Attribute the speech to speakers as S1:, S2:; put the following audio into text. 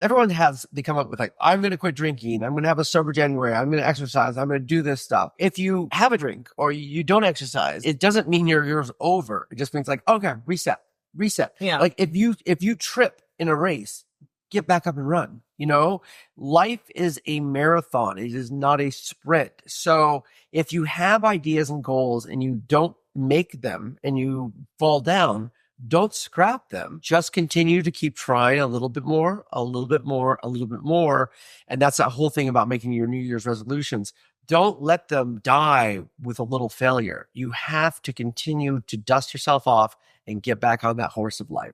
S1: they come up with like, I'm going to quit drinking. I'm going to have a sober January. I'm going to exercise. I'm going to do this stuff. If you have a drink or you don't exercise, it doesn't mean your year's over. It just means like, okay, reset.
S2: Yeah.
S1: Like if you trip in a race, get back up and run. Life is a marathon. It is not a sprint. So if you have ideas and goals and you don't make them and you fall down, don't scrap them. Just continue to keep trying a little bit more, a little bit more, a little bit more. And that's that whole thing about making your New Year's resolutions. Don't let them die with a little failure. You have to continue to dust yourself off and get back on that horse of life.